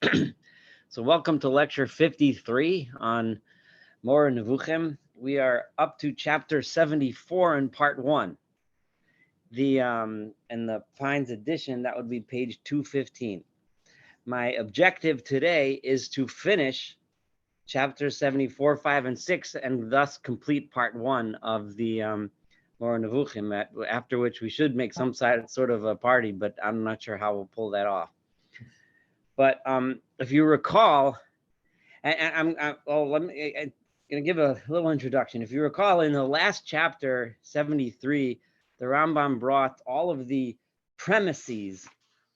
So welcome to lecture 53 on Moreh Nevuchim. We are up to chapter 74 in part 1. In the Pines edition, that would be page 215. My objective today is to finish chapters 74, 5, and 6, and thus complete part 1 of the Moreh Nevuchim, after which we should make some sort of a party, but I'm not sure how we'll pull that off. But if you recall, I'm going to give a little introduction. If you recall, in the last chapter, 73, the Rambam brought all of the premises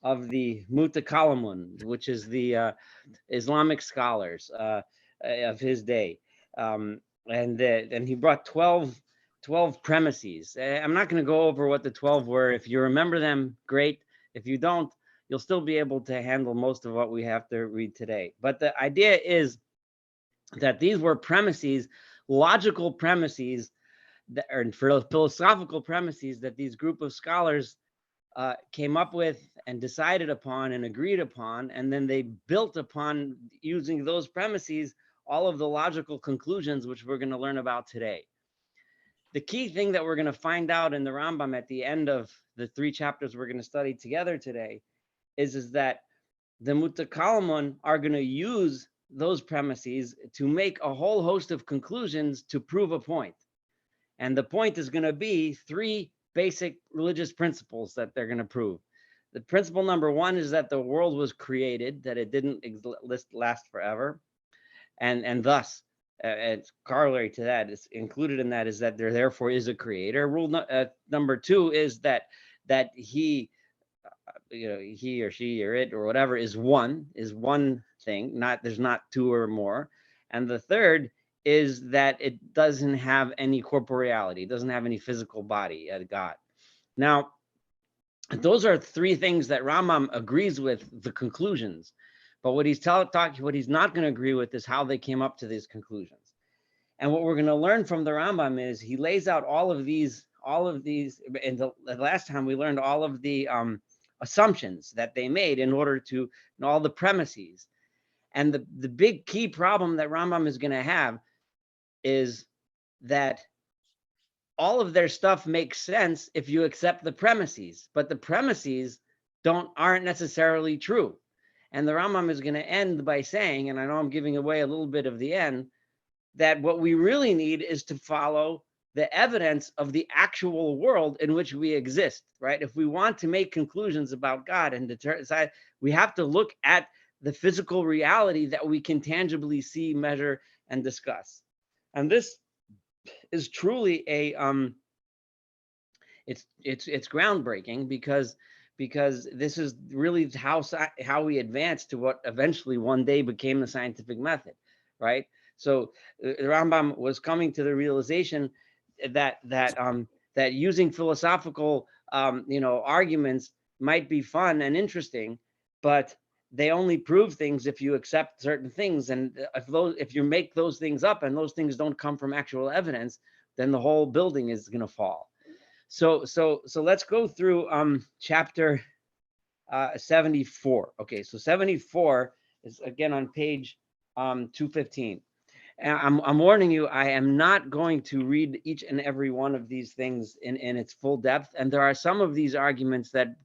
of the Mutakallimun, which is the Islamic scholars of his day. And he brought 12 premises. I'm not going to go over what the 12 were. If you remember them, great. If you don't, you'll still be able to handle most of what we have to read today. But the idea is that these were premises, logical premises, or philosophical premises that these group of scholars came up with and decided upon and agreed upon, and then they built upon, using those premises, all of the logical conclusions which we're going to learn about today. The key thing that we're going to find out in the Rambam at the end of the 3 chapters we're going to study together today is that the Mutakallimun are going to use those premises to make a whole host of conclusions to prove a point. And the point is going to be 3 basic religious principles that they're going to prove. The principle number 1 is that the world was created, that it didn't last forever. And thus, it's corollary to that, is included in that, is that there therefore is a creator. Rule number 2 is that he or she or it or whatever is one thing, there's not 2 or more. And the third is that it doesn't have any corporeality, it doesn't have any physical body, God. Now, those are 3 things that Rambam agrees with the conclusions, but what he's what he's not going to agree with is how they came up to these conclusions. And what we're going to learn from the Rambam is he lays out all of these. And the last time we learned all of the assumptions that they made in order to, and all the premises. And the big key problem that Rambam is going to have is that all of their stuff makes sense if you accept the premises, but the premises aren't necessarily true. And the Rambam is going to end by saying, and I know I'm giving away a little bit of the end, that what we really need is to follow the evidence of the actual world in which we exist, right? If we want to make conclusions about God and decide, we have to look at the physical reality that we can tangibly see, measure, and discuss. And this is truly it's groundbreaking because this is really how we advance to what eventually one day became the scientific method, right? So the Rambam was coming to the realization that using philosophical arguments might be fun and interesting, but they only prove things if you accept certain things. And if you make those things up and those things don't come from actual evidence, then the whole building is going to fall. So let's go through chapter 74. Okay, so 74 is again on page 215. And I'm warning you, I am not going to read each and every one of these things in its full depth. And there are some of these arguments that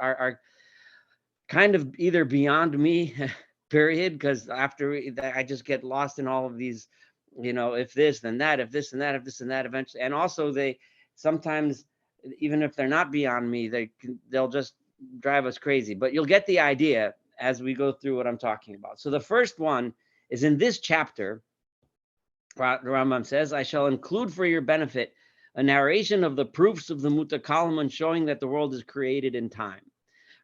are kind of either beyond me, period, because after I just get lost in all of these, if this, then that, if this and that, if this and that, eventually. And also they sometimes, even if they're not beyond me, they'll just drive us crazy. But you'll get the idea as we go through what I'm talking about. So the first one is in this chapter. The Rambam says, I shall include for your benefit a narration of the proofs of the Mutakallimun showing that the world is created in time.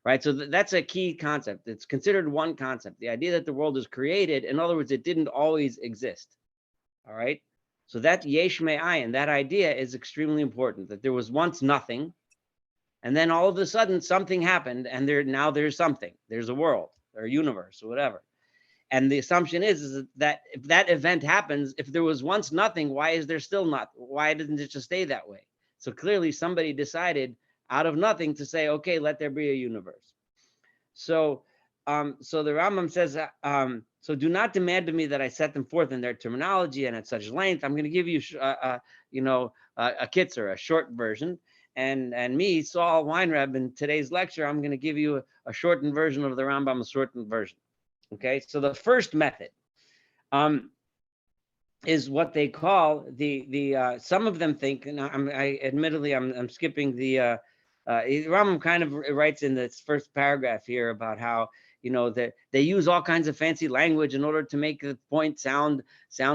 Right? So that's a key concept. It's considered one concept. The idea that the world is created, in other words, it didn't always exist. All right? So that yesh me'ayin, that idea is extremely important, that there was once nothing, and then all of a sudden something happened, and now there's something. There's a world or a universe or whatever. And the assumption is that if that event happens, if there was once nothing, why is there still not? Why didn't it just stay that way? So clearly somebody decided out of nothing to say, okay, let there be a universe. So so the Rambam says, so do not demand of me that I set them forth in their terminology and at such length. I'm going to give you, a kitzer, a short version. And me, Saul Weinreb, in today's lecture, I'm going to give you a shortened version of the Rambam, a shortened version. Okay, so the first method is what they call the some of them think, and I'm skipping the Rambam kind of writes in this first paragraph here about how that they use all kinds of fancy language in order to make the point sound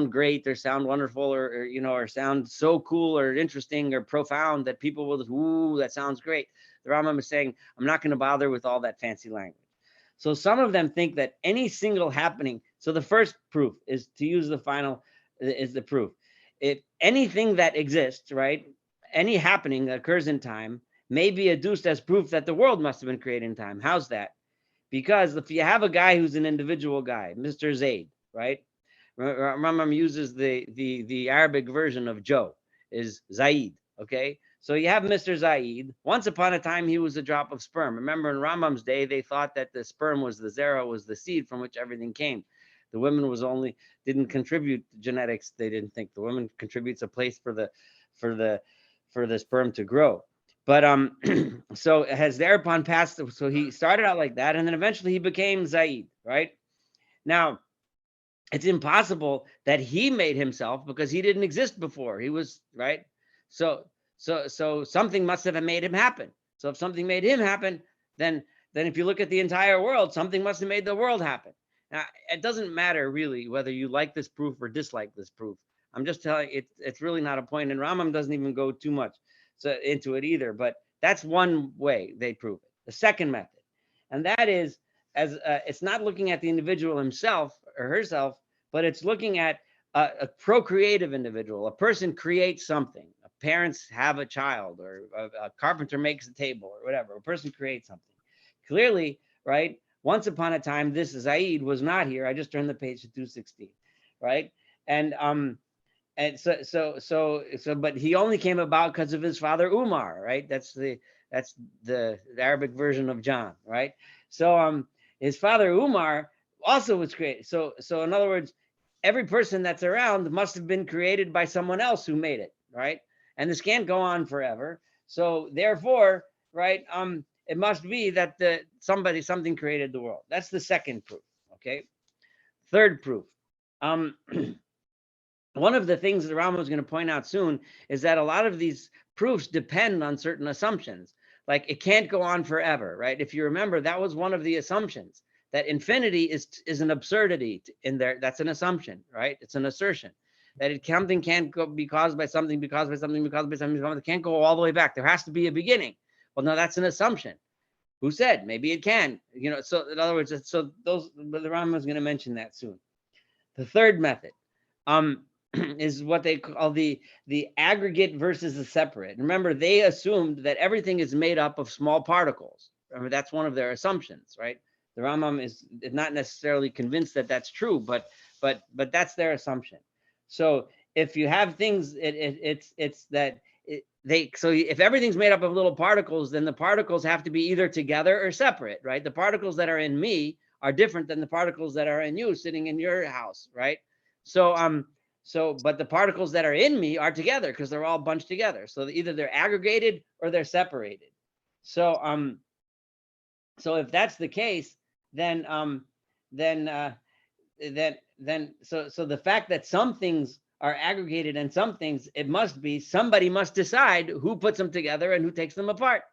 great or sound wonderful or sound so cool or interesting or profound that people will just, ooh, that sounds great. The Rambam is saying, I'm not going to bother with all that fancy language. So some of them think that any single happening, so the first proof is to use is the proof. If anything that exists, right, any happening that occurs in time may be adduced as proof that the world must have been created in time. How's that? Because if you have a guy who's an individual guy, Mr. Zaid, right? Rambam uses the Arabic version of Joe, is Zaid, okay? So you have Mr. Zaid. Once upon a time, he was a drop of sperm. Remember, in Rambam's day, they thought that the sperm was the zera, was the seed from which everything came. The women didn't contribute genetics. They didn't think the woman contributes a place for the sperm to grow. But so has thereupon passed. So he started out like that, and then eventually he became Zaid, right? Now, it's impossible that he made himself because he didn't exist before. He was right. So something must have made him happen. So if something made him happen, then if you look at the entire world, something must have made the world happen. Now, it doesn't matter really whether you like this proof or dislike this proof. I'm just telling you, it's really not a point. And Rambam doesn't even go too much into it either. But that's one way they prove it. The second method, and that is it's not looking at the individual himself or herself, but it's looking at a procreative individual. A person creates something. Parents have a child, or a carpenter makes a table, or whatever. A person creates something. Clearly, right? Once upon a time, this Zaid was not here. I just turned the page to 216, right? And but he only came about because of his father Umar, right? That's the Arabic version of John, right? So his father Umar also was created. So in other words, every person that's around must have been created by someone else who made it, right? And this can't go on forever. So therefore, right, it must be that something created the world. That's the second proof. Okay. Third proof. One of the things that Rambam is going to point out soon is that a lot of these proofs depend on certain assumptions. Like it can't go on forever, right? If you remember, that was one of the assumptions, that infinity is an absurdity in there. That's an assumption, right? It's an assertion that something can't be caused by something, because by something, because by something. It can't go all the way back. There has to be a beginning. Well, no, that's an assumption. Who said? Maybe it can. So in other words, the Rambam is going to mention that soon. The third method is what they call the aggregate versus the separate. Remember, they assumed that everything is made up of small particles. Remember, that's one of their assumptions, right? The Rambam is not necessarily convinced that that's true, but that's their assumption. So if you have things, so if everything's made up of little particles, then the particles have to be either together or separate, right? The particles that are in me are different than the particles that are in you sitting in your house, right? But the particles that are in me are together because they're all bunched together. So either they're aggregated or they're separated. So if that's the case, then the fact that some things are aggregated and some things, it must be somebody must decide who puts them together and who takes them apart.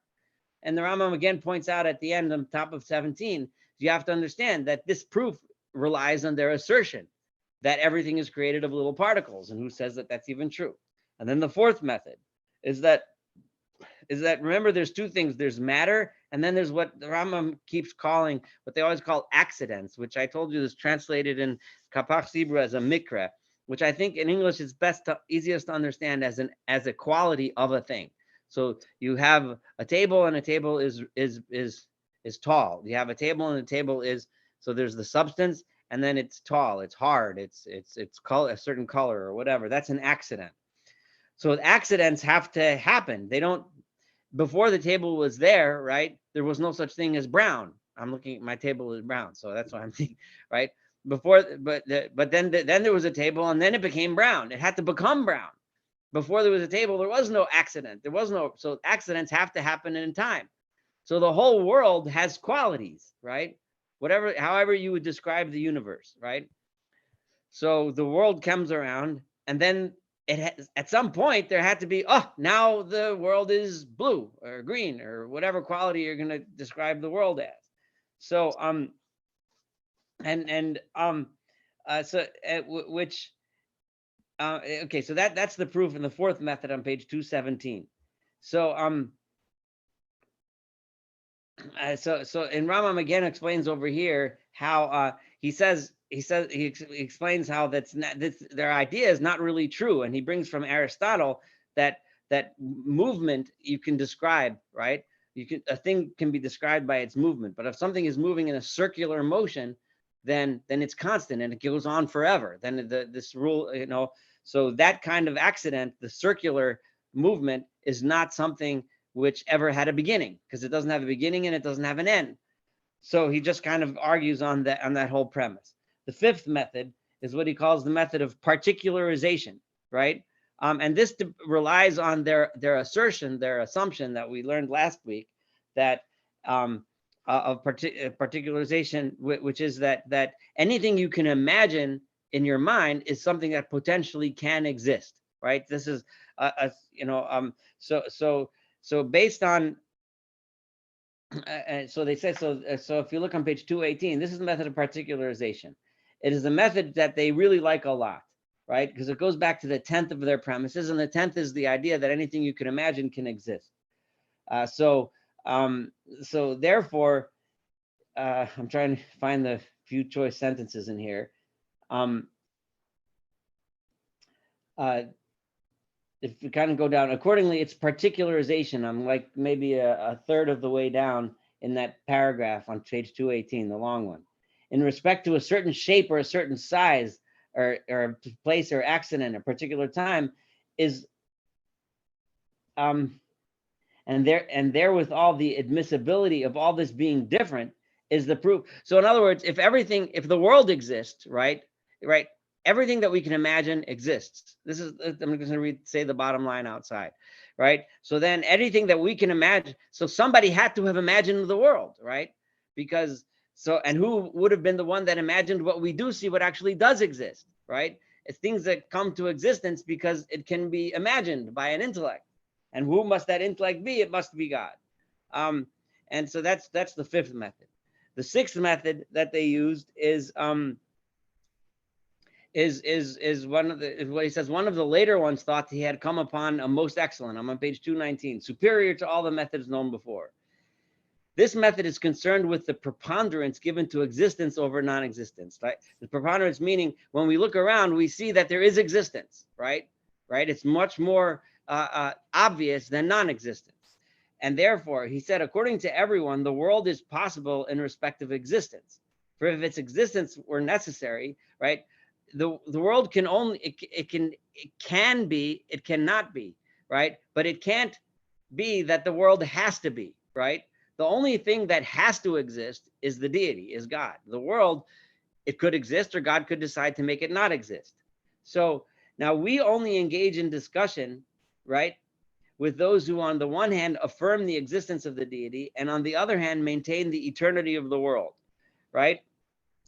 And the Rambam again points out at the end on top of 17, you have to understand that this proof relies on their assertion that everything is created of little particles, and who says that that's even true. And then the fourth method is that remember, there's two things. There's matter, and then there's what the Rambam keeps calling, what they always call accidents, which I told you is translated in Kapach Hebrew as a mikra, which I think in English is easiest to understand as a quality of a thing. So you have a table, and a table is tall. You have a table, and the table is, so there's the substance, and then it's tall, it's hard, it's color, a certain color or whatever. That's an accident. So accidents have to happen. They don't, before the table was there, right? There was no such thing as brown. I'm looking, my table is brown, so that's what I'm thinking, right? Before, but then there was a table, and then it became brown. It had to become brown. Before there was a table, there was no accident. There was no, so accidents have to happen in time. So the whole world has qualities, right? Whatever, however you would describe the universe, right? So the world comes around, and then it has, at some point there had to be, oh, now the world is blue or green or whatever quality you're going to describe the world as. So and so which okay, so that's the proof in the fourth method on page 217. So so in Rambam again explains over here how he explains how that's not, their idea is not really true, and he brings from Aristotle that movement you can describe, right? You can, a thing can be described by its movement, but if something is moving in a circular motion, then it's constant and it goes on forever. Then this rule, so that kind of accident, the circular movement, is not something which ever had a beginning, because it doesn't have a beginning and it doesn't have an end. So he just kind of argues on that whole premise. The fifth method is what he calls the method of particularization, right? And this relies on their assumption that we learned last week, that of particularization, which is that anything you can imagine in your mind is something that potentially can exist, right? This is so based on so they say so if you look on page 218, this is the method of particularization. It is a method that they really like a lot, right? Because it goes back to the 10th of their premises, and the 10th is the idea that anything you can imagine can exist. So therefore, I'm trying to find the few choice sentences in here. If we kind of go down accordingly, it's particularization. I'm like maybe a third of the way down in that paragraph on page 218, the long one. In respect to a certain shape or a certain size or a place or accident, a particular time, is and there with all the admissibility of all this being different is the proof. So in other words, if the world exists, right, everything that we can imagine exists. This is, I'm just going to say the bottom line outside, right? So then anything that we can imagine, so somebody had to have imagined the world, right? Because and who would have been the one that imagined what we do see, what actually does exist, right? It's things that come to existence because it can be imagined by an intellect. And who must that intellect be? It must be God. And so that's the fifth method. The sixth method that they used is one of the, what he says, one of the later ones thought he had come upon a most excellent. I'm on page 219, superior to all the methods known before. This method is concerned with the preponderance given to existence over non-existence, right? The preponderance meaning when we look around, we see that there is existence, right? It's much more obvious than non-existence. And therefore, he said, according to everyone, the world is possible in respect of existence. For if its existence were necessary, right, the world can only, it can be, it cannot be, right? But it can't be that the world has to be, right? The only thing that has to exist is the deity, is God. The world, it could exist, or God could decide to make it not exist. So now we only engage in discussion, right, with those who on the one hand affirm the existence of the deity and on the other hand maintain the eternity of the world, right?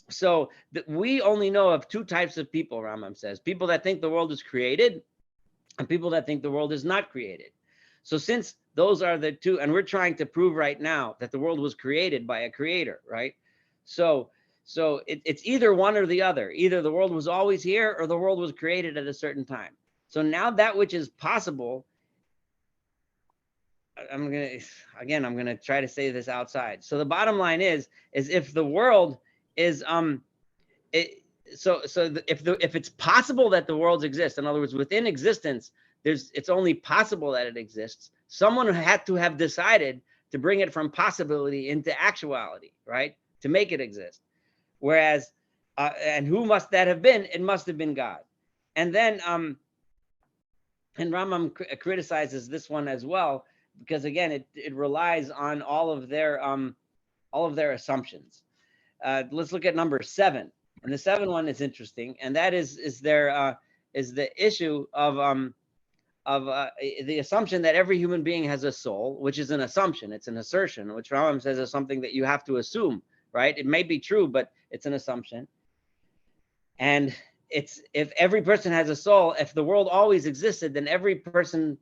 So we only know of two types of people, Rambam says: people that think the world is created and people that think the world is not created. So since those are the two, and we're trying to prove right now that the world was created by a creator, right? So it's either one or the other. Either the world was always here or the world was created at a certain time. So now that which is possible, I'm going to try to say this outside. So the bottom line is if the world is if it's possible that the worlds exist, in other words, within existence, it's only possible that it exists. Someone had to have decided to bring it from possibility into actuality, right? To make it exist. Whereas, and who must that have been? It must have been God. And then, and Rambam criticizes this one as well, because again, it relies on all of their all of their assumptions. Let's look at number 7, and the 7 one is interesting, and that is the issue of the assumption that every human being has a soul, which is an assumption. It's an assertion, which Rambam says is something that you have to assume, right? It may be true, but it's an assumption. And it's, if every person has a soul, if the world always existed, then every person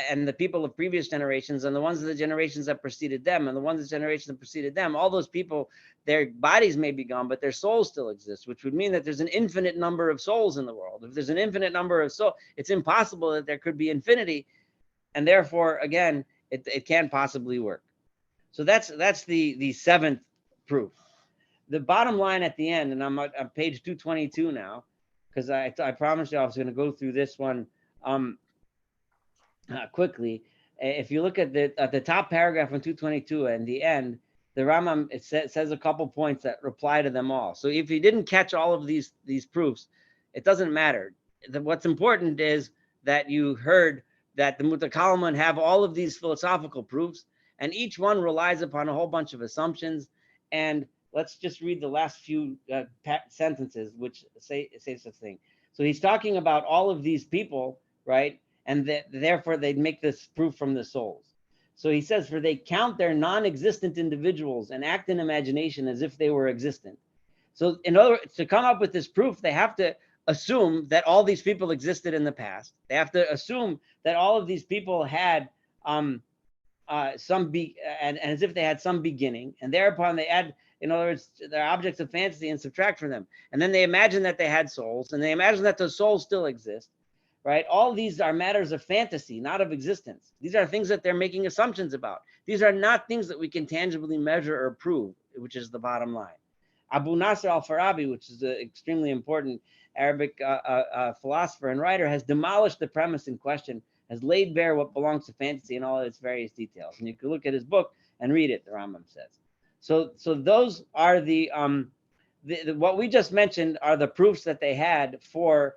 and the people of previous generations and the ones of the generations that preceded them and the ones of the generations that preceded them, all those people, their bodies may be gone, but their souls still exist, which would mean that there's an infinite number of souls in the world. If there's an infinite number of souls, it's impossible that there could be infinity. And therefore, again, it can't possibly work. So that's the 7th proof. The bottom line at the end, and I'm on page 222 now, because I promised you I was going to go through this one quickly. If you look at the top paragraph on 222 and the end, the Rambam says a couple points that reply to them all. So if you didn't catch all of these proofs, it doesn't matter. What's important is that you heard that the Mutakallimun have all of these philosophical proofs, and each one relies upon a whole bunch of assumptions. And let's just read the last few sentences, which say such thing. So he's talking about all of these people, right? And therefore they make this proof from the souls. So he says, for they count their non-existent individuals and act in imagination as if they were existent. So in other words, to come up with this proof, they have to assume that all these people existed in the past. They have to assume that all of these people had and as if they had some beginning, and thereupon they add, in other words, they're objects of fantasy and subtract from them. And then they imagine that they had souls, and they imagine that those souls still exist, right? All these are matters of fantasy, not of existence. These are things that they're making assumptions about. These are not things that we can tangibly measure or prove, which is the bottom line. Abu Nasr al-Farabi, which is an extremely important Arabic philosopher and writer, has demolished the premise in question, has laid bare what belongs to fantasy in all its various details. And you can look at his book and read it, the Rambam says. So those are what we just mentioned are the proofs that they had for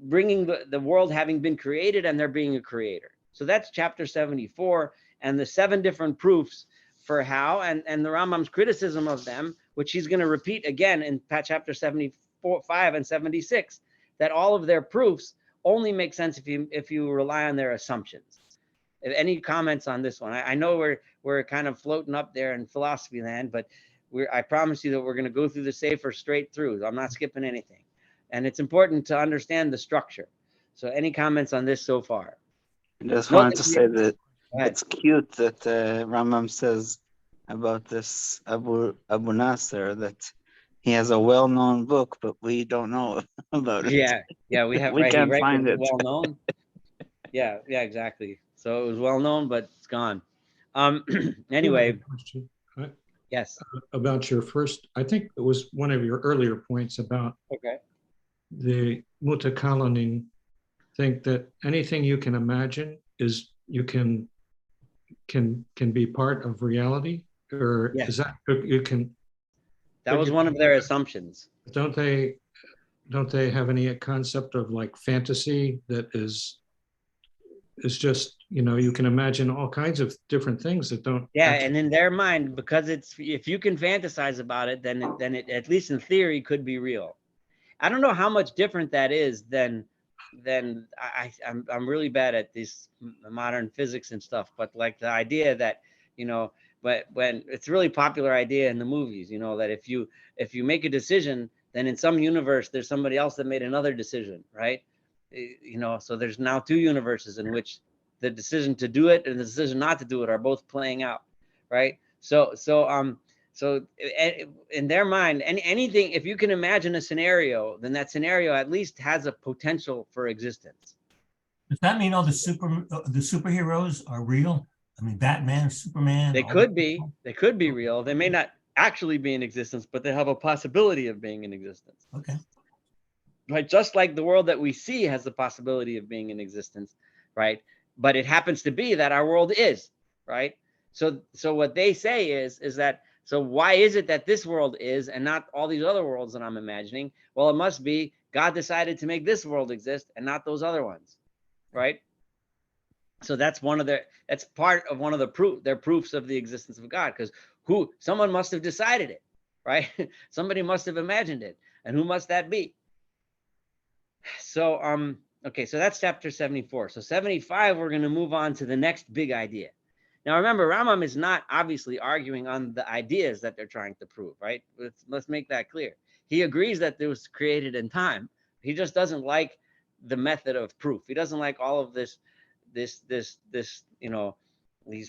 bringing the world having been created and there being a creator. So that's chapter 74, and the 7 different proofs for how, and the Rambam's criticism of them, which he's going to repeat again in chapter 74, 5 and 76, that all of their proofs only make sense if you rely on their assumptions. Any comments on this one? I know we're kind of floating up there in philosophy land, but I promise you that we're going to go through the Sefer straight through. I'm not skipping anything. And it's important to understand the structure. So any comments on this so far? I just wanted to say that it's cute that Rambam says about this Abu Nasr that he has a well-known book, but we don't know about it. Yeah, we have. We can't find it. Well known. Yeah, exactly. So it was well known, but it's gone. Anyway. Question. Yes. About your first, I think it was one of your earlier points about the Mutakallimun think that anything you can imagine is you can be part of reality, or is that you can? That was one of their assumptions. Don't they have any concept of like fantasy that is just, you can imagine all kinds of different things that don't. And in their mind, because if you can fantasize about it, then it at least in theory could be real. I don't know how much different that is than I'm really bad at this modern physics and stuff, but like the idea that, but when it's a really popular idea in the movies, that if you make a decision, then in some universe there's somebody else that made another decision, right? So there's now 2 universes in which the decision to do it and the decision not to do it are both playing out, right? So in their mind, anything, if you can imagine a scenario, then that scenario at least has a potential for existence. Does that mean all the superheroes are real? I mean, Batman, Superman. They could be real. They may not actually be in existence, but they have a possibility of being in existence. Okay. Right, just like the world that we see has the possibility of being in existence, right? But it happens to be that our world is, right? So what they say is that, so why is it that this world is and not all these other worlds that I'm imagining? Well, it must be God decided to make this world exist and not those other ones, right? So that's part of one of their proofs of the existence of God, because someone must have decided it, right? Somebody must have imagined it. And who must that be? So, okay, so that's chapter 74. So 75, we're going to move on to the next big idea. Now, remember, Rambam is not obviously arguing on the ideas that they're trying to prove, right? Let's make that clear. He agrees that it was created in time. He just doesn't like the method of proof. He doesn't like all of this, these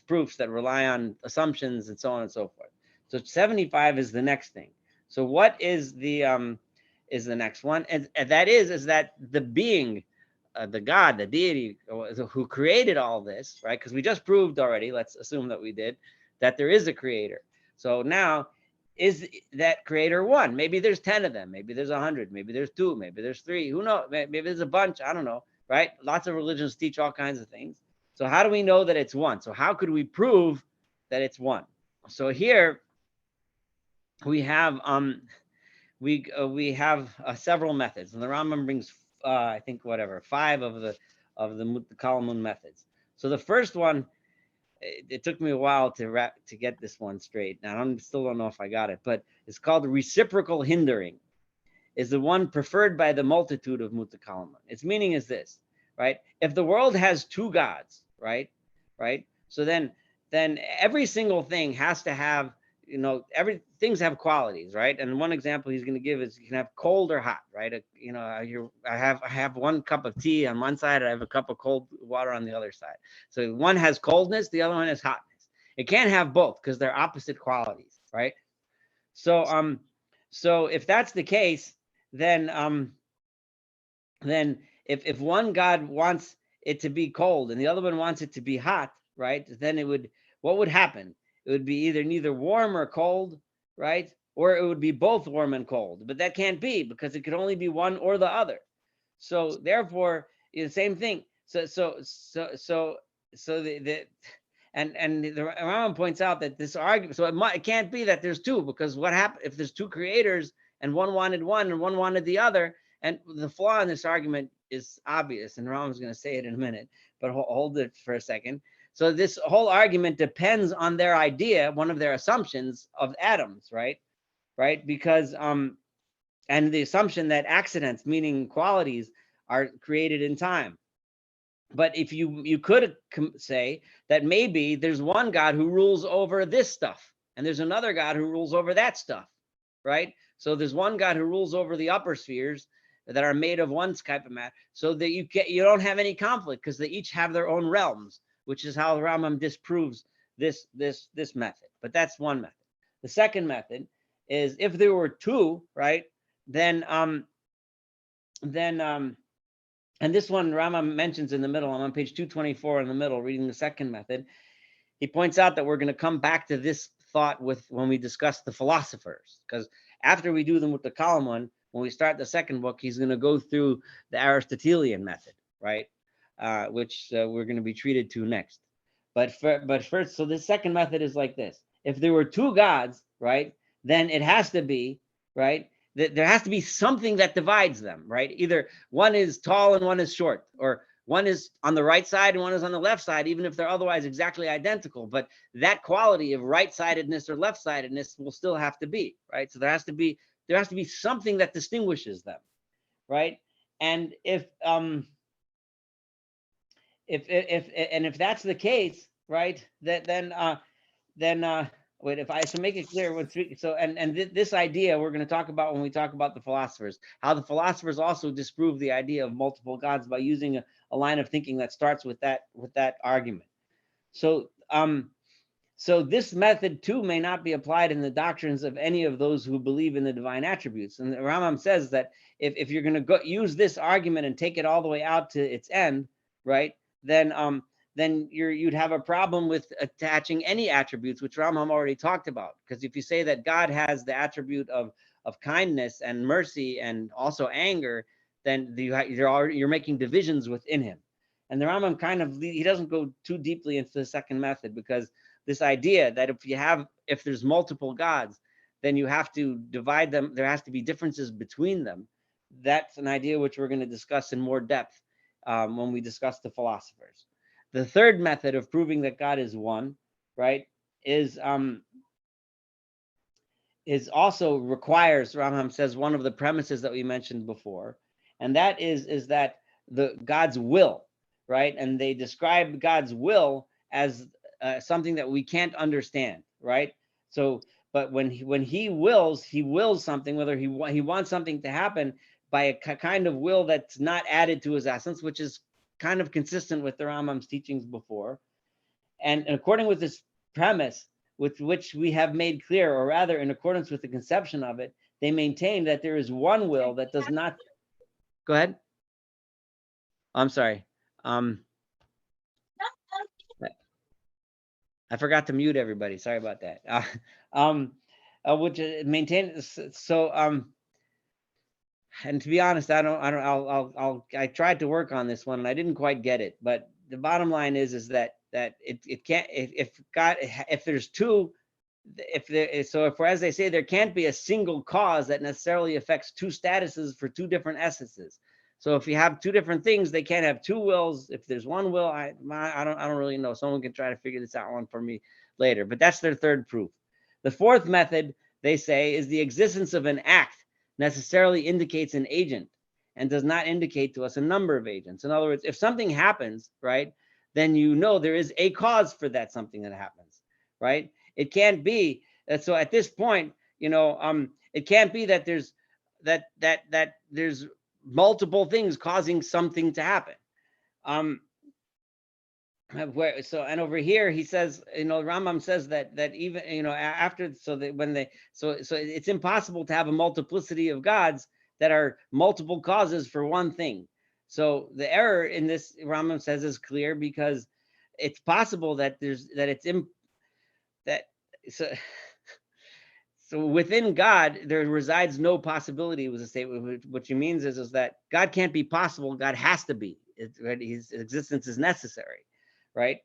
proofs that rely on assumptions and so on and so forth. So 75 is the next thing. So what is the next one? And that is that the being, the God, the deity who created all this, right? Because we just proved already, let's assume that we did, that there is a creator. So now, is that creator one? Maybe there's 10 of them. Maybe there's 100. Maybe there's 2. Maybe there's 3. Who knows? Maybe there's a bunch. I don't know, right? Lots of religions teach all kinds of things. So how do we know that it's one? So how could we prove that it's one? So here we have several methods, and the Rambam brings I think 5 of the Mutakallimun methods. So the first one, it took me a while to get this one straight. Now I still don't know if I got it, but it's called reciprocal hindering. Is the one preferred by the multitude of Mutakallimun. Its meaning is this, right? If the world has 2 gods, right? So then every single thing has to have, things have qualities, right? And one example he's going to give is you can have cold or hot, right? I have 1 cup of tea on one side, I have a cup of cold water on the other side. So one has coldness, the other one has hotness. It can't have both because they're opposite qualities, right? So if that's the case, then if one God wants it to be cold and the other one wants it to be hot, right? Then what would happen? It would be either neither warm or cold, right? Or it would be both warm and cold. But that can't be because it could only be one or the other. So therefore, the same thing. So the Rambam points out that this argument, so it can't be that there's 2, because what happens if there's 2 creators and one wanted one and one wanted the other? And the flaw in this argument is obvious, and Rambam's going to say it in a minute, but hold it for a second. So this whole argument depends on their idea, one of their assumptions of atoms, right? Because and the assumption that accidents, meaning qualities, are created in time. But if you could say that maybe there's one God who rules over this stuff, and there's another God who rules over that stuff, right? So there's one God who rules over the upper spheres that are made of one type of matter, so that you don't have any conflict because they each have their own realms, which is how Rambam disproves this method. But that's one method. The second method is if there were 2, right? Then and this one Rambam mentions in the middle. I'm on page 224 in the middle, reading the second method. He points out that we're going to come back to this thought when we discuss the philosophers, because after we do the Mutakallimun, when we start the second book, he's going to go through the Aristotelian method, right? Which we're going to be treated to next. But first, so the second method is like this. If there were 2 gods, right, then it has to be, right, there has to be something that divides them, right? Either one is tall and one is short, or one is on the right side and one is on the left side, even if they're otherwise exactly identical. But that quality of right-sidedness or left-sidedness will still have to be, right? So there has to be something that distinguishes them, right? And if that's the case, right, then wait, if I should make it clear, this idea we're going to talk about when we talk about the philosophers, how the philosophers also disprove the idea of multiple gods by using a line of thinking that starts with that argument. So this method too may not be applied in the doctrines of any of those who believe in the divine attributes. And the Rambam says that if you're going to use this argument and take it all the way out to its end, right, then you'd have a problem with attaching any attributes, which Rambam already talked about. Because if you say that God has the attribute of kindness and mercy and also anger, then you're making divisions within him. And the Rambam he doesn't go too deeply into the second method, because this idea that if there's multiple gods, then you have to divide them. There has to be differences between them. That's an idea which we're going to discuss in more depth when we discuss the philosophers. The third method of proving that God is one, right, is is also requires, Rambam says, one of the premises that we mentioned before, and that is that the God's will, right? And they describe God's will as something that we can't understand, right? So, but when he wills something, whether he wants something to happen by a kind of will that's not added to his essence, which is kind of consistent with the Rambam's teachings before, and according with this premise, with which we have made clear, or rather in accordance with the conception of it, they maintain that there is one will that does not. Go ahead. I'm sorry. I forgot to mute everybody. Sorry about that. Which maintain. So, and to be honest, I tried to work on this one and I didn't quite get it. But the bottom line is that it can't, if there's two, if as they say, there can't be a single cause that necessarily affects two statuses for two different essences. So if you have two different things, they can't have two wills. If there's one will, I don't really know. Someone can try to figure this out one for me later. But that's their third proof. The fourth method, they say, is the existence of an act necessarily indicates an agent and does not indicate to us a number of agents. In other words, if something happens, right, then you know there is a cause for that something that happens, right? It can't be that. So at this point, it can't be that there's there's multiple things causing something to happen. So, and over here he says, Rambam says that even after, so that when they so it's impossible to have a multiplicity of gods that are multiple causes for one thing. So the error in this, Rambam says, is clear, because it's possible that so within God there resides no possibility, was a statement. What he means is that God can't be possible. God has to be. His existence is necessary, right?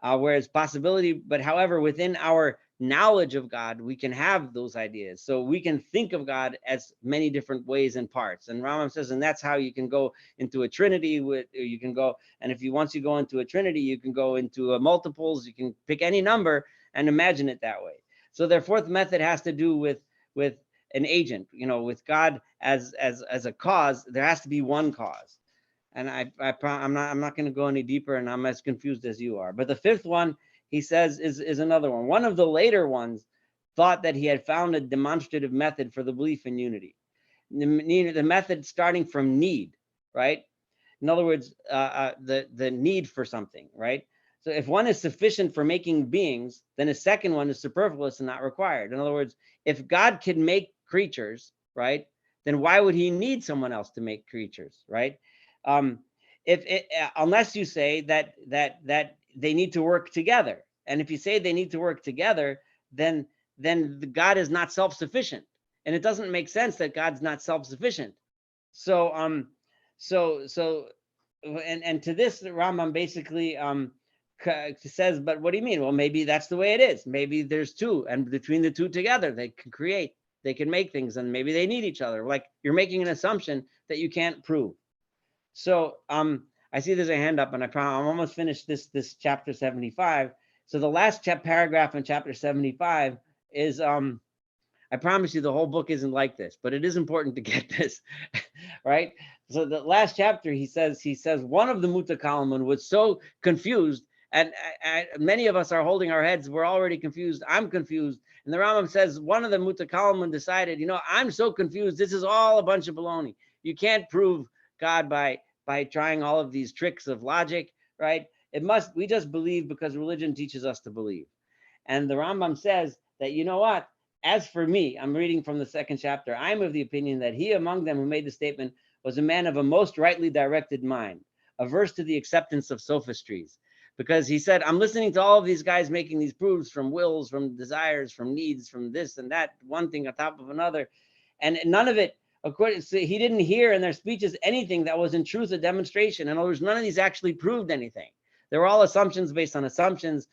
Whereas possibility, but however, within our knowledge of God, we can have those ideas. So we can think of God as many different ways and parts. And Rambam says, and that's how you can go into a trinity. You can go, and if once you go into a trinity, you can go into multiples. You can pick any number and imagine it that way. So their fourth method has to do with an agent. With God as a cause, there has to be one cause. And I'm not going to go any deeper, and I'm as confused as you are. But the fifth one, he says, is another one. One of the later ones thought that he had found a demonstrative method for the belief in unity. The method starting from need, right? In other words, the need for something, right? So if one is sufficient for making beings, then a second one is superfluous and not required. In other words, if God can make creatures, right, then why would he need someone else to make creatures, right? Unless you say that they need to work together. And if you say they need to work together, then God is not self-sufficient. And it doesn't make sense that God's not self-sufficient. So and to this, the Rambam basically says, but what do you mean? Well, maybe that's the way it is. Maybe there's two, and between the two together, they can make things, and maybe they need each other. Like, you're making an assumption that you can't prove. So I see there's a hand up, and I'm almost finished this chapter 75. So the last paragraph in chapter 75 is, I promise you the whole book isn't like this, but it is important to get this, right? So the last chapter, he says one of the Mutakallimun was so confused, and many of us are holding our heads. We're already confused. I'm confused. And the Rambam says one of the Mutakallimun decided, I'm so confused. This is all a bunch of baloney. You can't prove God by trying all of these tricks of logic, right? We just believe because religion teaches us to believe. And the Rambam says that, what? As for me, I'm reading from the second chapter, I'm of the opinion that he among them who made the statement was a man of a most rightly directed mind, averse to the acceptance of sophistries. Because he said, I'm listening to all of these guys making these proofs from wills, from desires, from needs, from this and that, one thing on top of another. And none of it, he didn't hear in their speeches anything that was in truth a demonstration. In other words, none of these actually proved anything. They were all assumptions based on assumptions,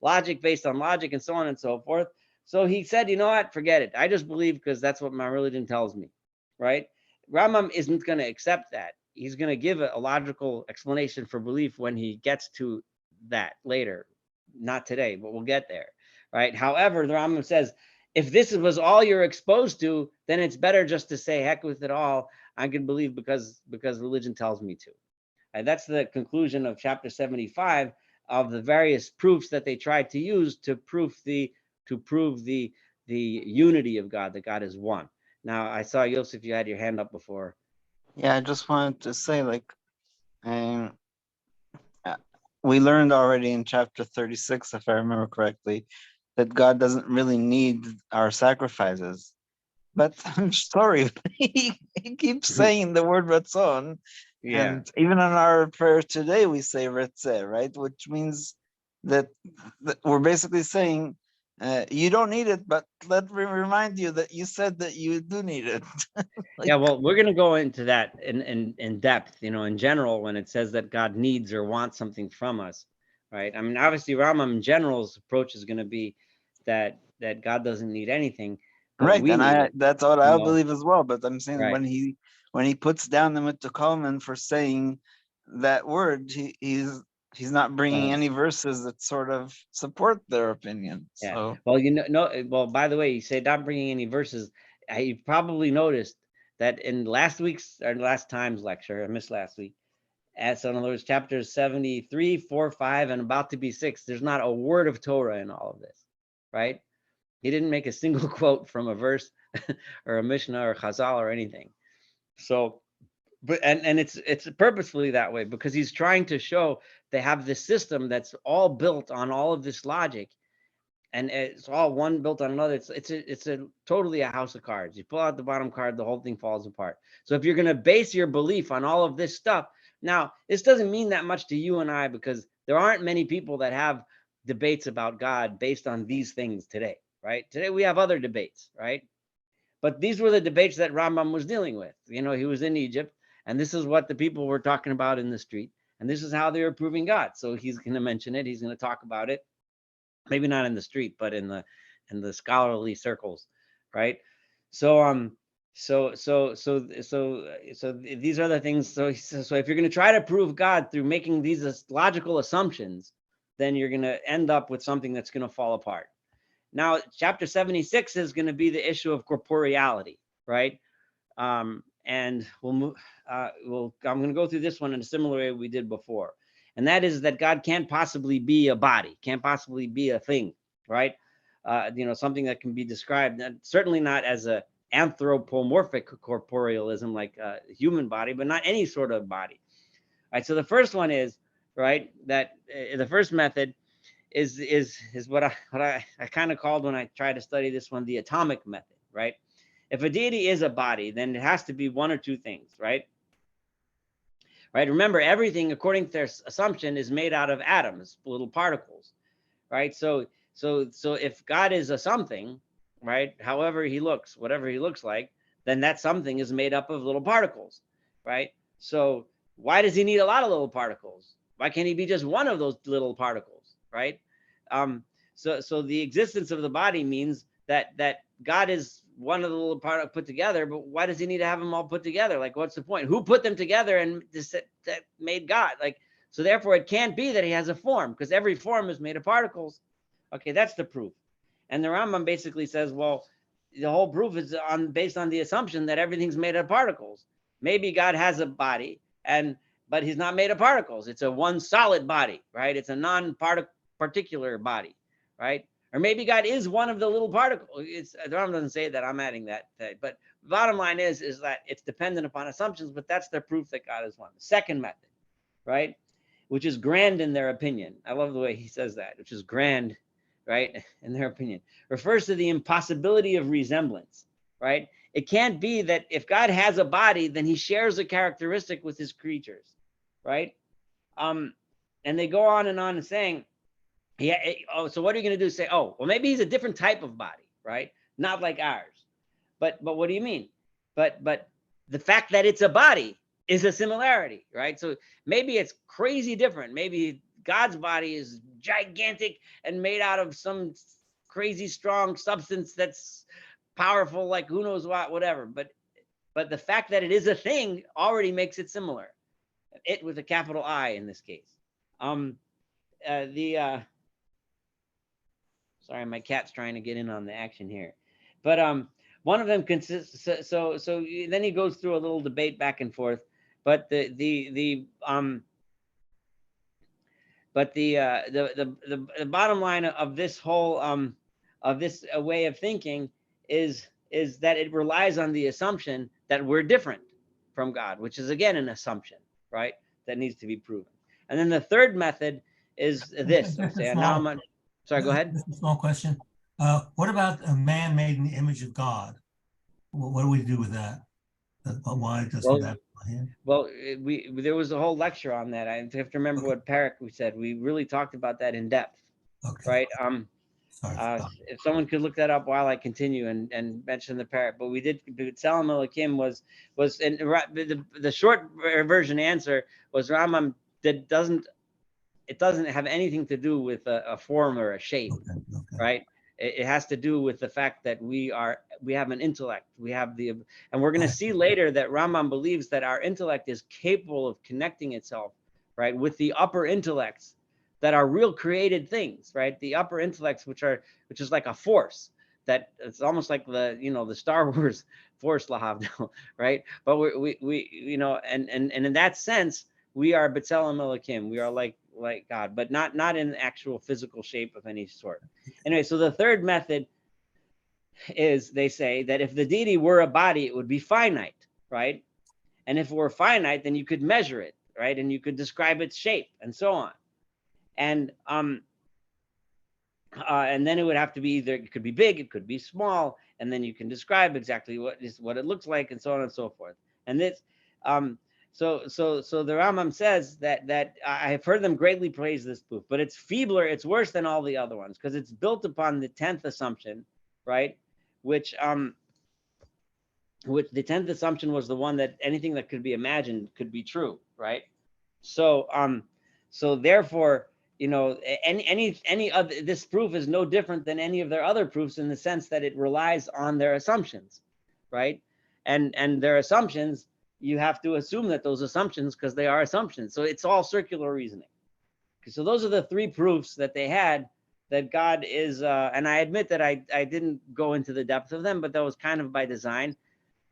logic based on logic, and so on and so forth. So he said, what, forget it. I just believe because that's what my religion tells me, right? Rambam isn't going to accept that. He's going to give a logical explanation for belief when he gets to that later. Not today, but we'll get there, right? However, the Rambam says, if this was all you're exposed to, then it's better just to say, heck with it all. I can believe because religion tells me to. And that's the conclusion of chapter 75 of the various proofs that they tried to use to prove the unity of God, that God is one. Now, I saw, Yosef, you had your hand up before. Yeah, I just wanted to say, like, um, we learned already in chapter 36, if I remember correctly, that God doesn't really need our sacrifices. But I'm sorry, he keeps saying the word ratzon. Yeah. And even on our prayer today, we say retzeh, right? Which means that we're basically saying, you don't need it, but let me remind you that you said that you do need it. Yeah, well, we're going to go into that in depth, in general, when it says that God needs or wants something from us, right? I mean, obviously, Rambam in general's approach is going to be that God doesn't need anything, but Right, we need it, that's what I believe as well. But I'm saying right? when he puts down the Mutakallimun for saying that word, he's not bringing any verses that sort of support their opinion. Yeah. So Well, well, by the way, you say not bringing any verses. You probably noticed that in last week's or last time's lecture, I missed last week, so in other words, chapters 73, 4, 5, and about to be 6, there's not a word of Torah in all of this, right? He didn't make a single quote from a verse or a Mishnah or Chazal or anything. So, but and it's purposefully that way because he's trying to show they have this system that's all built on all of this logic, and it's all one built on another. It's a totally a house of cards. You pull out the bottom card, the whole thing falls apart. So if you're going to base your belief on all of this stuff, now this doesn't mean that much to you and I because there aren't many people that have debates about God based on these things today, right? Today we have other debates, right? But these were the debates that Rambam was dealing with. He was in Egypt, and this is what the people were talking about in the street, and this is how they were proving God. So he's going to mention it. He's going to talk about it. Maybe not in the street, but in the scholarly circles, right? So these are the things. So if you're going to try to prove God through making these logical assumptions, then you're going to end up with something that's going to fall apart. Now, chapter 76 is going to be the issue of corporeality, right? And we'll move. I'm going to go through this one in a similar way we did before. And that is that God can't possibly be a body, can't possibly be a thing, right? Something that can be described, certainly not as a anthropomorphic corporealism like a human body, but not any sort of body. All right. So the first one is, right, that the first method is what I kind of called when I tried to study this one, the atomic method, right? If a deity is a body, then it has to be one or two things, right? Right. Remember, everything, according to their assumption, is made out of atoms, little particles, right? So if God is a something, right, however he looks, whatever he looks like, then that something is made up of little particles, right? So why does he need a lot of little particles? Why can't he be just one of those little particles, right? So the existence of the body means that God is one of the little particles put together, but why does he need to have them all put together? Like, what's the point? Who put them together and that made God? Like, so therefore it can't be that he has a form because every form is made of particles. Okay, that's the proof. And the Rambam basically says, well, the whole proof is based on the assumption that everything's made of particles. Maybe God has a body, but he's not made of particles. It's a one solid body, right? It's a non-particular body, right? Or maybe God is one of the little particles. The Rambam doesn't say that. I'm adding that. But the bottom line is that it's dependent upon assumptions, but that's the proof that God is one. The second method, right, which is grand in their opinion. I love the way he says that, which is grand, right, in their opinion, refers to the impossibility of resemblance, right? It can't be that if God has a body, then he shares a characteristic with his creatures, right? And they go on and saying, yeah, so what are you going to do? Say, oh, well, maybe he's a different type of body, right? Not like ours. But what do you mean? But the fact that it's a body is a similarity, right? So maybe it's crazy different. Maybe God's body is gigantic and made out of some crazy strong substance that's powerful, like who knows what, whatever. But the fact that it is a thing already makes it similar. It with a capital I in this case. Sorry, my cat's trying to get in on the action here. one of them consists. So then he goes through a little debate back and forth. But the bottom line of this whole of this way of thinking is that it relies on the assumption that we're different from God, which is again an assumption, right? That needs to be proven. And then the third method is this. Sorry, go ahead. Just a small question. What about a man made in the image of God? What do we do with that? Why doesn't that apply here? Well, there was a whole lecture on that. I have to remember what we said. We really talked about that in depth. Okay. Right? If someone could look that up while I continue and mention the parrot, but we did. Tselem Elokim was and the short version answer was Rambam that doesn't have anything to do with a form or a shape, right? It has to do with the fact that we have an intellect. We have and we're going to see later that Rambam believes that our intellect is capable of connecting itself, right, with the upper intellects that are real created things, right? The upper intellects, which is like a force that it's almost like the Star Wars force, lahavdil, right? But we and in that sense, we are B'Tselem Elokim. We are like God, but not in actual physical shape of any sort. Anyway, so the third method is, they say that if the deity were a body, it would be finite, right? And if it were finite, then you could measure it, right? And you could describe its shape and so on. And then it would have to be either, it could be big, it could be small, and then you can describe exactly what it looks like, and so on and so forth. And this, so the Rambam says that I have heard them greatly praise this proof, but it's feebler, it's worse than all the other ones because it's built upon the 10th assumption, right? Which the 10th assumption was the one that anything that could be imagined could be true, right? So therefore, any other, this proof is no different than any of their other proofs in the sense that it relies on their assumptions, right? And their assumptions, you have to assume that those assumptions, because they are assumptions. So it's all circular reasoning. So those are the three proofs that they had that God is, and I admit that I didn't go into the depth of them, but that was kind of by design.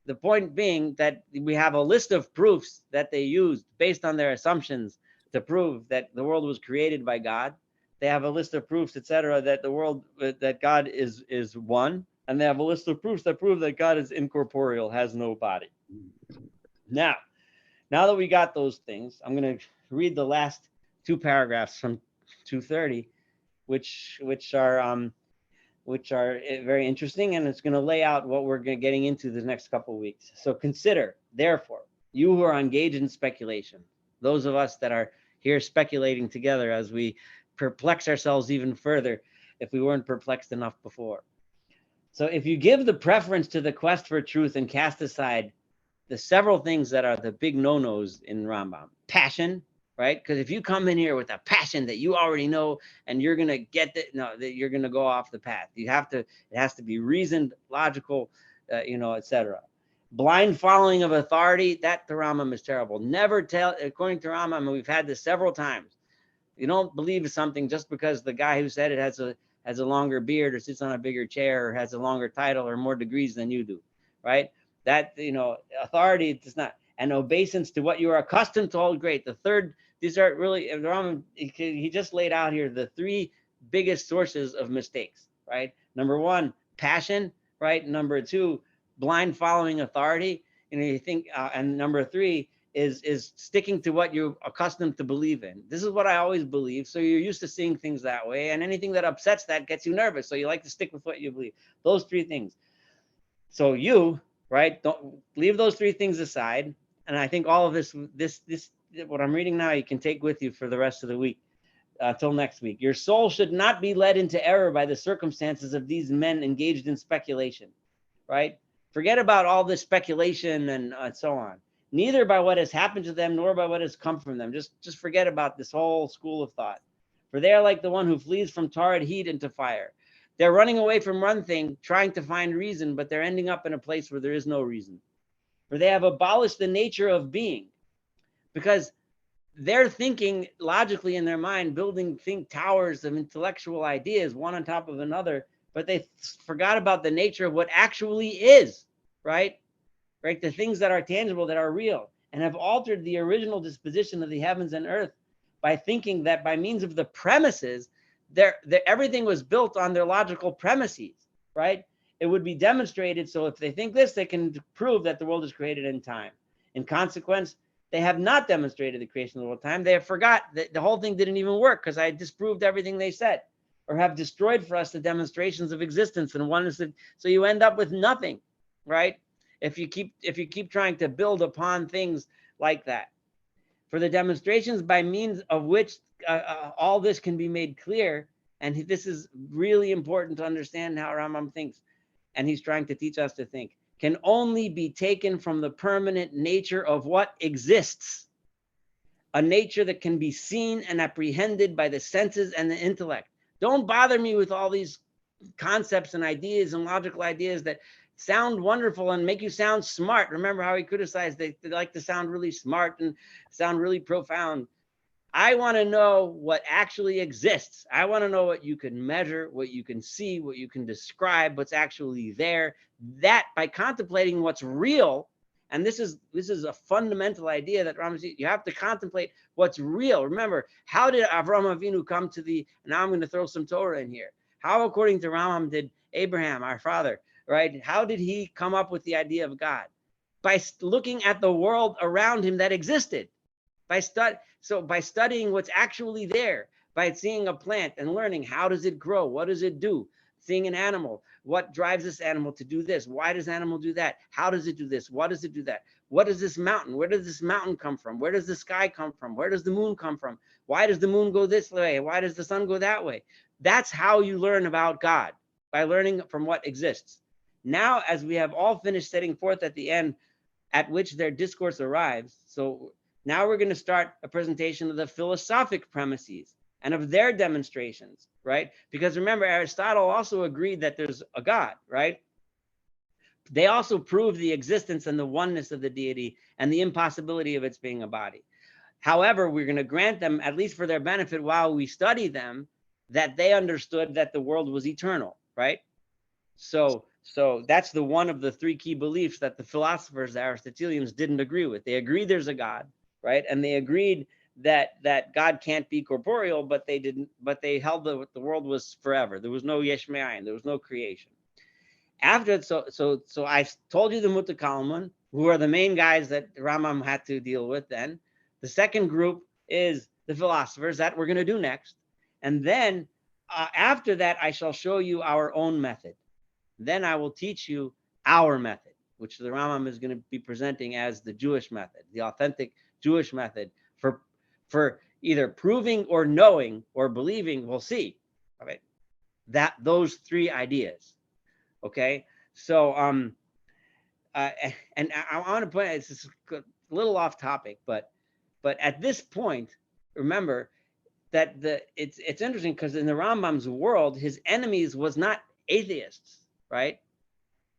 The point being that we have a list of proofs that they used based on their assumptions to prove that the world was created by God. They have a list of proofs, etc., that the world, that God is one, and they have a list of proofs that prove that God is incorporeal, has no body. Now that we got those things, I'm going to read the last two paragraphs from 230, which are very interesting, and it's going to lay out what we're getting into the next couple of weeks. So consider, therefore, you who are engaged in speculation, those of us that are here speculating together as we perplex ourselves even further if we weren't perplexed enough before. So if you give the preference to the quest for truth and cast aside the several things that are the big no-nos in Rambam, passion, right? Because if you come in here with a passion that you already know and you're going to get that you're going to go off the path. It has to be reasoned, logical, etc. Blind following of authority, that to Rambam is terrible. Never tell, according to Rambam, and we've had this several times, you don't believe something just because the guy who said it has a longer beard or sits on a bigger chair or has a longer title or more degrees than you do, right? That, authority does not, and obeisance to what you are accustomed to hold great. The third, these are really, Rambam, he just laid out here the three biggest sources of mistakes, right? Number one, passion, right? Number two, blind following authority, you think, and number three is sticking to what you're accustomed to believe in. This is what I always believe. So you're used to seeing things that way, and anything that upsets that gets you nervous. So you like to stick with what you believe. Those three things. So you, right, don't leave those three things aside. And I think all of this, what I'm reading now, you can take with you for the rest of the week. Till next week. Your soul should not be led into error by the circumstances of these men engaged in speculation, right? Forget about all this speculation and so on. Neither by what has happened to them, nor by what has come from them. Just forget about this whole school of thought. For they are like the one who flees from torrid heat into fire. They're running away from one thing, trying to find reason, but they're ending up in a place where there is no reason. For they have abolished the nature of being, because they're thinking logically in their mind, building towers of intellectual ideas, one on top of another, but they forgot about the nature of what actually is, right? Right? The things that are tangible, that are real, and have altered the original disposition of the heavens and earth by thinking that by means of the premises, everything was built on their logical premises, right? It would be demonstrated. So if they think this, they can prove that the world is created in time. In consequence, they have not demonstrated the creation of the world in time. They have forgot that the whole thing didn't even work because I disproved everything they said, or have destroyed for us the demonstrations of existence and oneness. So you end up with nothing, right? If you keep trying to build upon things like that. For the demonstrations by means of which all this can be made clear, and this is really important to understand how Rambam thinks, and he's trying to teach us to think, can only be taken from the permanent nature of what exists, a nature that can be seen and apprehended by the senses and the intellect. Don't bother me with all these concepts and ideas and logical ideas that sound wonderful and make you sound smart. Remember how he criticized they like to sound really smart and sound really profound. I want to know what actually exists. I want to know what you can measure, what you can see, what you can describe, what's actually there. That by contemplating what's real, and this is a fundamental idea that Rambam says, you have to contemplate what's real. Remember, how did Avraham Avinu come to the, now I'm going to throw some Torah in here. How, according to Rambam, did Abraham, our father, right? How did he come up with the idea of God? By looking at the world around him that existed. By studying what's actually there, by seeing a plant and learning how does it grow, what does it do, seeing an animal, what drives this animal to do this, why does animal do that, how does it do this, what does it do that, what is this mountain, where does this mountain come from, where does the sky come from, where does the moon come from, why does the moon go this way, why does the sun go that way? That's how you learn about God, by learning from what exists. Now, as we have all finished setting forth at the end at which their discourse arrives, so now we're going to start a presentation of the philosophic premises and of their demonstrations, right? Because remember, Aristotle also agreed that there's a God, right? They also proved the existence and the oneness of the deity and the impossibility of its being a body. However, we're going to grant them, at least for their benefit while we study them, that they understood that the world was eternal, right? So that's the one of the three key beliefs that the philosophers, the Aristotelians, didn't agree with. They agreed there's a God, right? And they agreed that God can't be corporeal, but they held the world was forever. There was no yesh me'ayin, there was no creation. After so I told you the Mutakallimun, who are the main guys that Rambam had to deal with then. The second group is the philosophers that we're going to do next. And then after that, I shall show you our own method. Then I will teach you our method, which the Rambam is going to be presenting as the Jewish method, the authentic Jewish method for either proving or knowing or believing. We'll see, all right, that those three ideas. Okay, so and I want to point out, it's a little off topic, but at this point, remember that it's interesting because in the Rambam's world, his enemies was not atheists, right?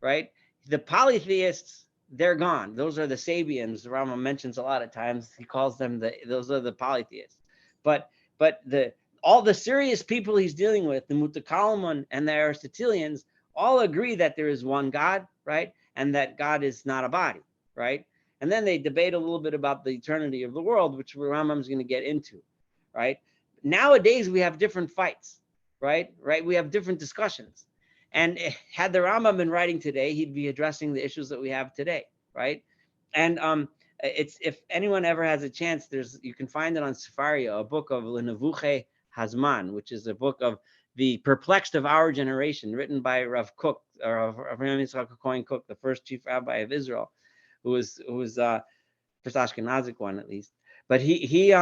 The polytheists, they're gone. Those are the Sabians. The Rambam mentions a lot of times. He calls them those are the polytheists. But all the serious people he's dealing with, the Mutakallimun and the Aristotelians, all agree that there is one God, right? And that God is not a body, right? And then they debate a little bit about the eternity of the world, which Rambam's going to get into, right? Nowadays, we have different fights, right? We have different discussions. And had the Rambam been writing today, he'd be addressing the issues that we have today, right? And it's, if anyone ever has a chance, you can find it on Sefaria, a book of Lenevuche Hazman, which is a book of the Perplexed of our generation, written by Rav Kook, or Rav Yitzchak Cohen Cook, the first chief rabbi of Israel, who was first Ashkenazic one at least. But he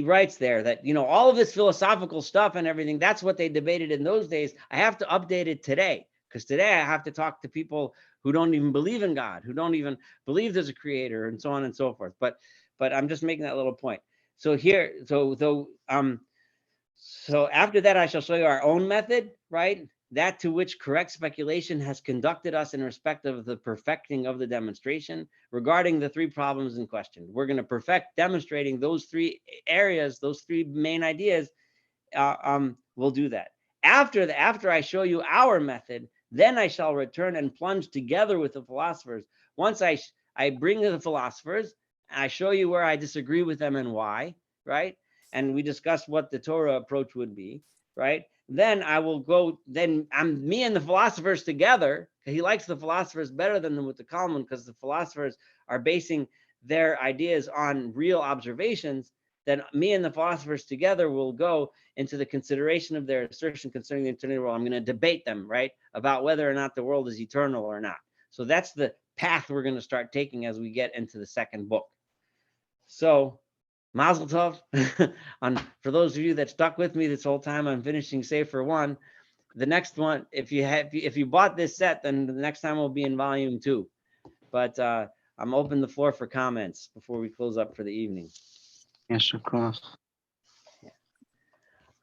writes there that, all of this philosophical stuff and everything, that's what they debated in those days. I have to update it today, because today I have to talk to people who don't even believe in God, who don't even believe there's a creator, and so on and so forth. But I'm just making that little point. So here, so after that, I shall show you our own method, right? That to which correct speculation has conducted us in respect of the perfecting of the demonstration regarding the three problems in question. We're going to perfect demonstrating those three areas, those three main ideas, we'll do that. After I show you our method, then I shall return and plunge together with the philosophers. Once I bring the philosophers, I show you where I disagree with them and why, right? And we discuss what the Torah approach would be, right? Then I will go, then me and the philosophers together. He likes the philosophers better than the Mutakallimun because the philosophers are basing their ideas on real observations. Then me and the philosophers together will go into the consideration of their assertion concerning the eternity of the world. I'm going to debate them, right, about whether or not the world is eternal or not. So that's the path we're going to start taking as we get into the second book. So Mazel Tov. For those of you that stuck with me this whole time, I'm finishing Sefer 1. The next one, if you bought this set, then the next time will be in volume 2. But I'm open the floor for comments before we close up for the evening. Yes, of course. Yeah.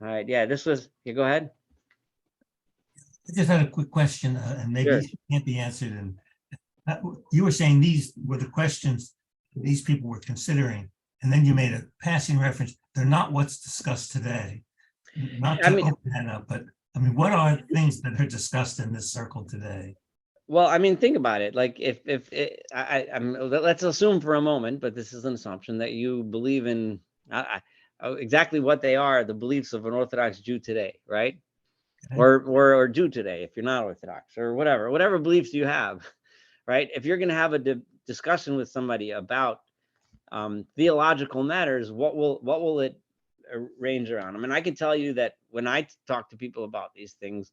All right. Yeah, this was. Yeah, go ahead. I just had a quick question, and maybe Sure. it can't be answered. And you were saying these were the questions these people were considering, and then you made a passing reference. They're not what's discussst today. Not to open that up, but I mean, what are things that are discussed in this circle today? Well, I mean, think about it. Like, let's assume for a moment, but this is an assumption that you believe in exactly what they are, the beliefs of an Orthodox Jew today, right? Okay. Or Jew today, if you're not Orthodox, or whatever beliefs you have, right? If you're going to have a discussion with somebody about theological matters, what will it range around? I mean, I can tell you that when I talk to people about these things,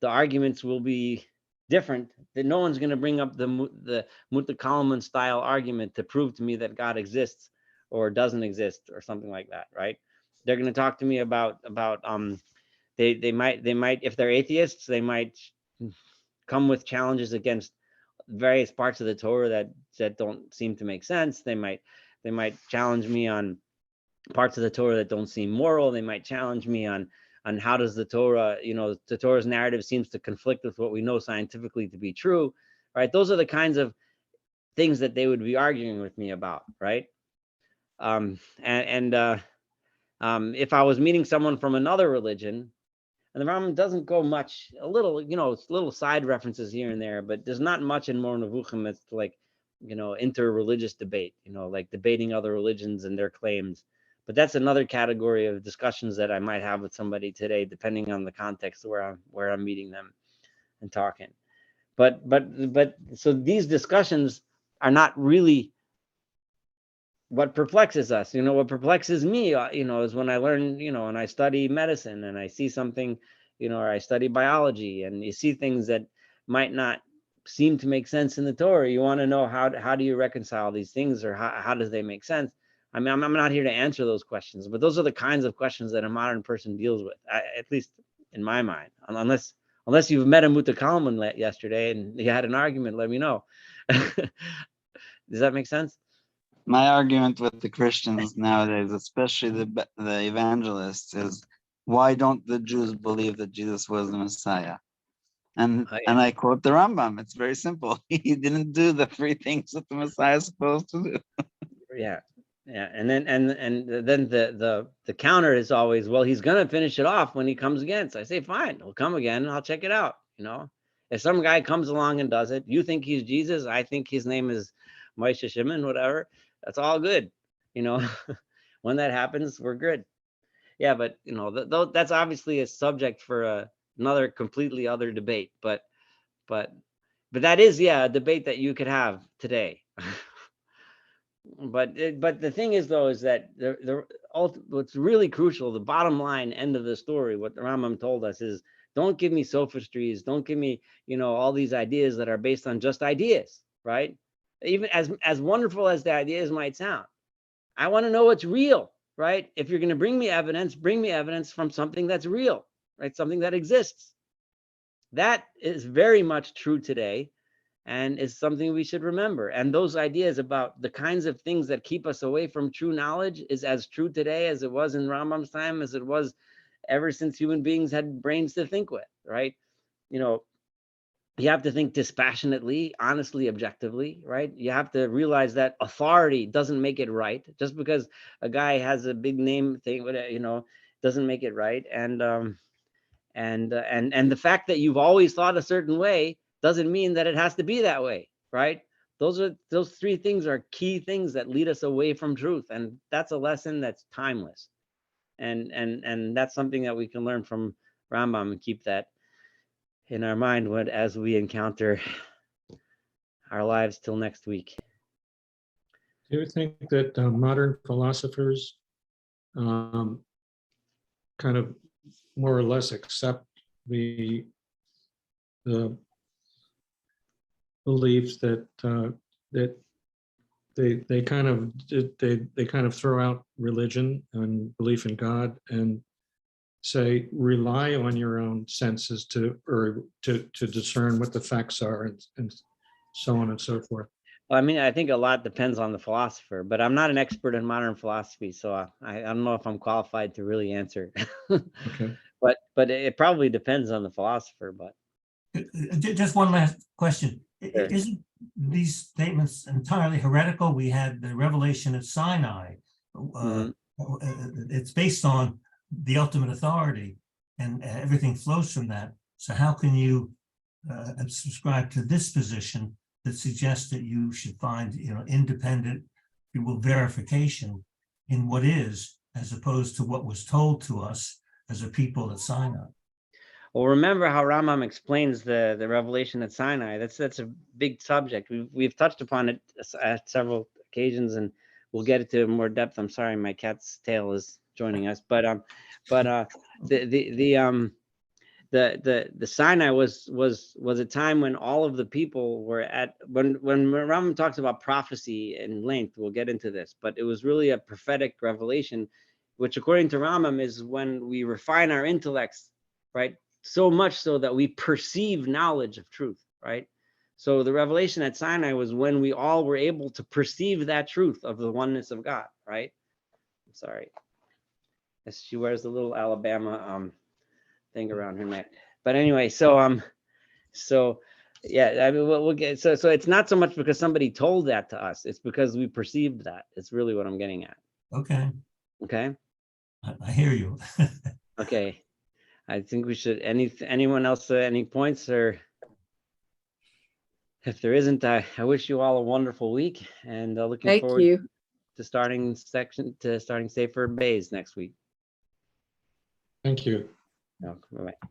the arguments will be different. That no one's going to bring up the Mutakallimun style argument to prove to me that God exists or doesn't exist or something like that, right? They're going to talk to me about they might, if they're atheists, they might come with challenges against various parts of the Torah that don't seem to make sense. They might challenge me on parts of the Torah that don't seem moral. They might challenge me on how does the Torah, the Torah's narrative seems to conflict with what we know scientifically to be true, right? Those are the kinds of things that they would be arguing with me about, right? If I was meeting someone from another religion, and the Rambam doesn't go much, a little, it's little side references here and there, but there's not much in Mor Nevuchim that's like, inter-religious debate, like debating other religions and their claims. But that's another category of discussions that I might have with somebody today, depending on the context where I'm meeting them and talking. But so these discussions are not really what perplexes us. What perplexes me, is when I learn, and I study medicine and I see something, or I study biology and you see things that might not seem to make sense in the Torah. You want to know how do you reconcile these things, or how do they make sense? I mean, I'm not here to answer those questions, but those are the kinds of questions that a modern person deals with, at least in my mind. Unless you've met a Mutakallimun yesterday and you had an argument, let me know. Does that make sense? My argument with the Christians nowadays, especially the evangelists, is why don't the Jews believe that Jesus was the Messiah? And I quote the Rambam. It's very simple. He didn't do the 3 things that the Messiah is supposed to do. Yeah. And then the counter is always, well, he's gonna finish it off when he comes again. So I say, fine, he'll come again and I'll check it out. If some guy comes along and does it, you think he's Jesus, I think his name is Moshe Shimon, whatever. That's all good. When that happens, we're good. Yeah, but that's obviously a subject for another completely other debate. But that is, a debate that you could have today. But the thing is, though, is that what's really crucial, the bottom line end of the story, what the Rambam told us is, don't give me sophistries, don't give me, all these ideas that are based on just ideas, right? Even as wonderful as the ideas might sound, I want to know what's real, right? If you're going to bring me evidence from something that's real, right? Something that exists. That is very much true today, and is something we should remember. And those ideas about the kinds of things that keep us away from true knowledge is as true today as it was in Rambam's time, as it was ever since human beings had brains to think with, right? You have to think dispassionately, honestly, objectively, right? You have to realize that authority doesn't make it right. Just because a guy has a big name thing, doesn't make it right. And And the fact that you've always thought a certain way doesn't mean that it has to be that way, right? Those three things are key things that lead us away from truth, and that's a lesson that's timeless. And that's something that we can learn from Rambam and keep that in our mind as we encounter our lives till next week. Do you think that modern philosophers kind of more or less accept the belief that that they kind of throw out religion and belief in God and say rely on your own senses to discern what the facts are and so on and so forth? Well, I mean, I think a lot depends on the philosopher, but I'm not an expert in modern philosophy, so I don't know if I'm qualified to really answer. Okay. But it probably depends on the philosopher. But Just one last question. Sure. Isn't these statements entirely heretical? We had the revelation at Sinai. It's based on the ultimate authority, and everything flows from that. So how can you subscribe to this position that suggests that you should find, independent, verification in what is, as opposed to what was told to us as a people at Sinai? well, remember how Rambam explains the revelation at Sinai. That's a big subject. We've touched upon it at several occasions, and we'll get into it in more depth. I'm sorry, my cat's tail is joining us, but the Sinai was a time when all of the people were when Rambam talks about prophecy in length, we'll get into this, but it was really a prophetic revelation, which according to Rambam is when we refine our intellects, right? So much so that we perceive knowledge of truth, right? So the revelation at Sinai was when we all were able to perceive that truth of the oneness of God, right? I'm sorry. Yes, she wears the little Alabama thing around her neck. But anyway, so yeah, I mean, we'll get so it's not so much because somebody told that to us, it's because we perceived that. It's really what I'm getting at. Okay, Okay. I hear you. Okay. I think we should, anyone else, any points? Or if there isn't, I wish you all a wonderful week, and looking Thank forward you. to starting Safer Bays next week. Thank you. No, bye-bye.